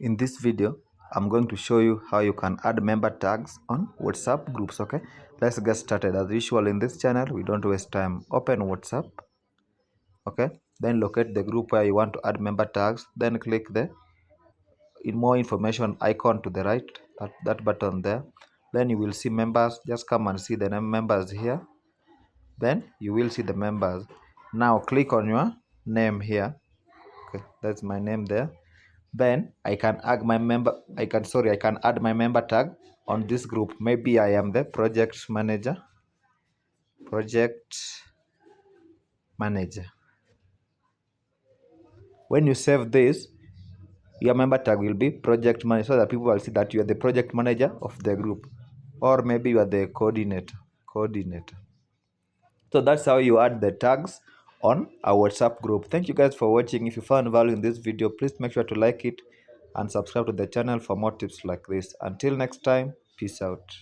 In this video, I'm going to show you how you can add member tags on WhatsApp groups. Okay, let's get started. As usual in this channel, we don't waste time. Open WhatsApp. Okay, then locate the group where you want to add member tags. Then click the more information icon to the right, that button there. Then you will see members. Just come and see the name members here. Then you will see the members. Now click on your name here. Okay, that's my name there. Then I can add my member I can add my member tag on this group. Maybe I am the project manager. When you save this, your member tag will be project manager, so that people will see that you are the project manager of the group, or maybe you are the coordinator. So that's how you add the tags on our WhatsApp group. Thank you guys for watching. If you found value in this video, please make sure to like it and subscribe to the channel for more tips like this. Until next time, peace out.